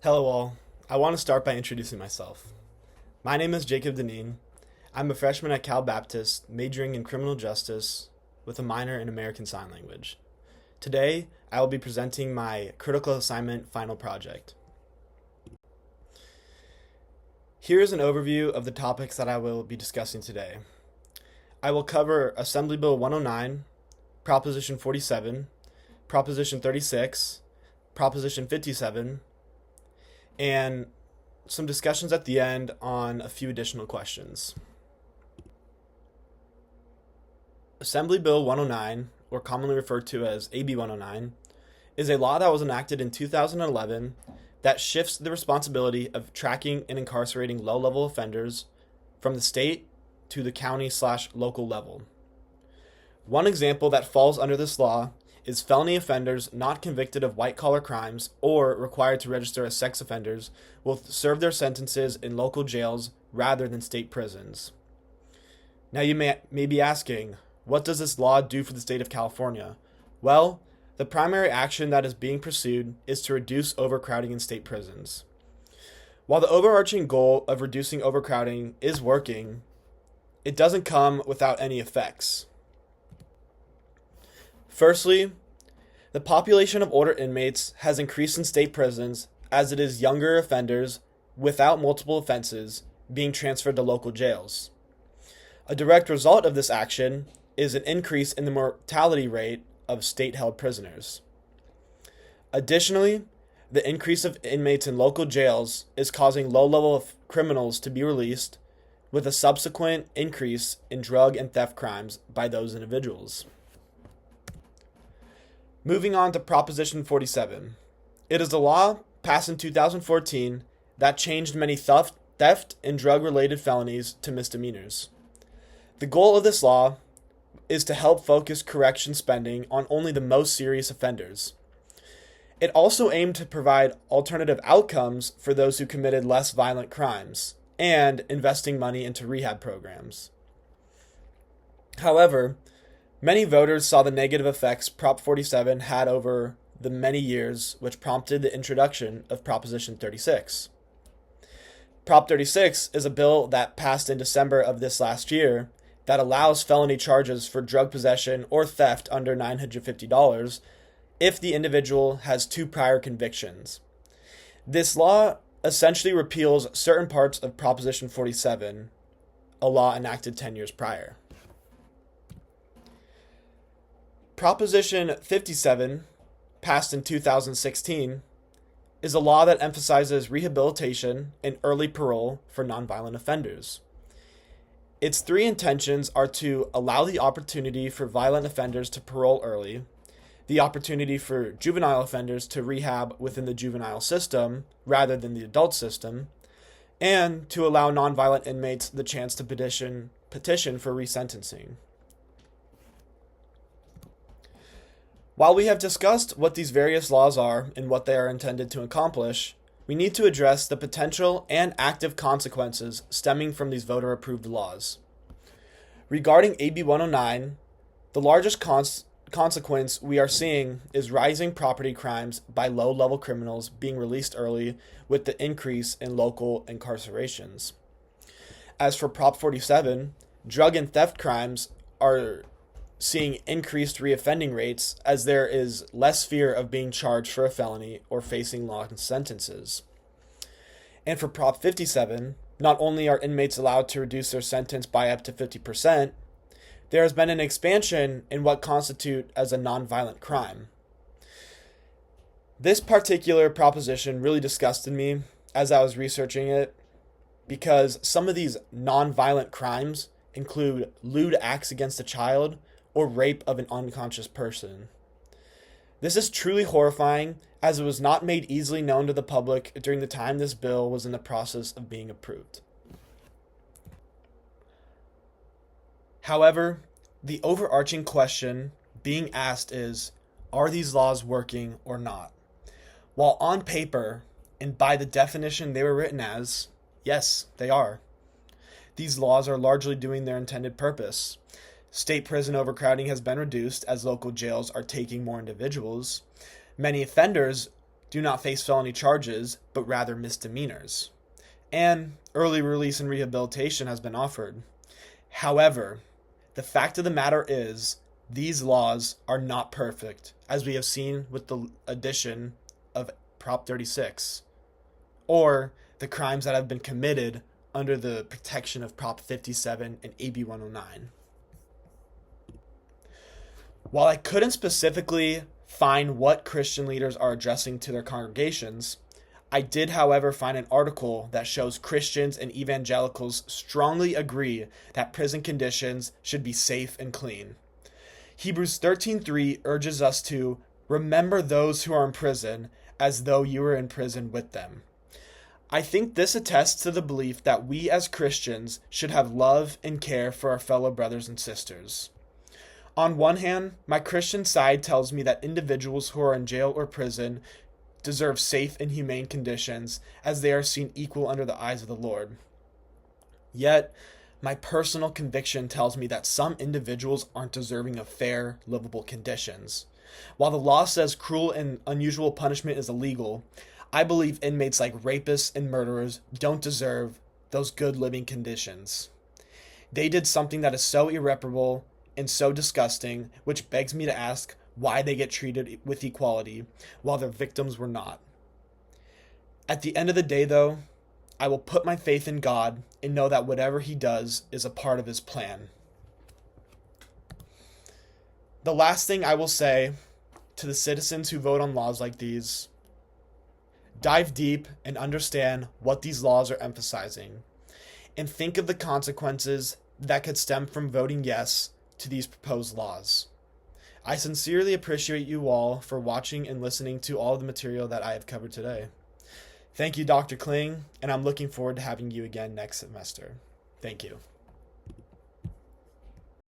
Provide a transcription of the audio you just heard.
Hello all. I want to start by introducing myself. My name is Jacob Deneen. I'm a freshman at Cal Baptist, majoring in criminal justice with a minor in American Sign Language. Today, I will be presenting my critical assignment final project. Here is an overview of the topics that I will be discussing today. I will cover Assembly Bill 109, Proposition 47, Proposition 36, Proposition 57, and some discussions at the end on a few additional questions. Assembly Bill 109, or commonly referred to as AB 109, is a law that was enacted in 2011 that shifts the responsibility of tracking and incarcerating low-level offenders from the state to the county/local level. One example that falls under this law is felony offenders not convicted of white-collar crimes or required to register as sex offenders will serve their sentences in local jails rather than state prisons. Now you may be asking, what does this law do for the state of California? Well, the primary action that is being pursued is to reduce overcrowding in state prisons. While the overarching goal of reducing overcrowding is working, it doesn't come without any effects. Firstly, the population of older inmates has increased in state prisons as it is younger offenders without multiple offenses being transferred to local jails. A direct result of this action is an increase in the mortality rate of state-held prisoners. Additionally, the increase of inmates in local jails is causing low-level criminals to be released, with a subsequent increase in drug and theft crimes by those individuals. Moving on to Proposition 47. It is a law passed in 2014 that changed many theft and drug-related felonies to misdemeanors. The goal of this law is to help focus correction spending on only the most serious offenders. It also aimed to provide alternative outcomes for those who committed less violent crimes and investing money into rehab programs. However, many voters saw the negative effects Prop 47 had over the many years, which prompted the introduction of Proposition 36. Prop 36 is a bill that passed in December of this last year that allows felony charges for drug possession or theft under $950 if the individual has 2 prior convictions. This law essentially repeals certain parts of Proposition 47, a law enacted 10 years prior. Proposition 57, passed in 2016, is a law that emphasizes rehabilitation and early parole for nonviolent offenders. Its 3 intentions are to allow the opportunity for violent offenders to parole early, the opportunity for juvenile offenders to rehab within the juvenile system rather than the adult system, and to allow nonviolent inmates the chance to petition for resentencing. While we have discussed what these various laws are and what they are intended to accomplish, we need to address the potential and active consequences stemming from these voter-approved laws. Regarding AB 109, the largest consequence we are seeing is rising property crimes by low-level criminals being released early with the increase in local incarcerations. As for Prop 47, drug and theft crimes are seeing increased reoffending rates as there is less fear of being charged for a felony or facing long sentences. And for Prop 57, not only are inmates allowed to reduce their sentence by up to 50%, there has been an expansion in what constitute as a nonviolent crime. This particular proposition really disgusted me as I was researching it because some of these nonviolent crimes include lewd acts against a child or rape of an unconscious person. This is truly horrifying as it was not made easily known to the public during the time this bill was in the process of being approved. However, the overarching question being asked is, are these laws working or not? While on paper, and by the definition they were written as, yes, they are. These laws are largely doing their intended purpose. State prison overcrowding has been reduced as local jails are taking more individuals. Many offenders do not face felony charges, but rather misdemeanors. And early release and rehabilitation has been offered. However, the fact of the matter is, these laws are not perfect, as we have seen with the addition of Prop 36, or the crimes that have been committed under the protection of Prop 57 and AB 109. While I couldn't specifically find what Christian leaders are addressing to their congregations, I did, however, find an article that shows Christians and evangelicals strongly agree that prison conditions should be safe and clean. Hebrews 13:3 urges us to remember those who are in prison as though you were in prison with them. I think this attests to the belief that we as Christians should have love and care for our fellow brothers and sisters. On one hand, my Christian side tells me that individuals who are in jail or prison deserve safe and humane conditions, as they are seen equal under the eyes of the Lord. Yet, my personal conviction tells me that some individuals aren't deserving of fair, livable conditions. While the law says cruel and unusual punishment is illegal, I believe inmates like rapists and murderers don't deserve those good living conditions. They did something that is so irreparable and so disgusting, which begs me to ask why they get treated with equality while their victims were not. At the end of the day, though, I will put my faith in God and know that whatever He does is a part of His plan. The last thing I will say to the citizens who vote on laws like these: dive deep and understand what these laws are emphasizing, and think of the consequences that could stem from voting yes to these proposed laws. I sincerely appreciate you all for watching and listening to all of the material that I have covered today. Thank you, Dr. Kling, and I'm looking forward to having you again next semester. Thank you.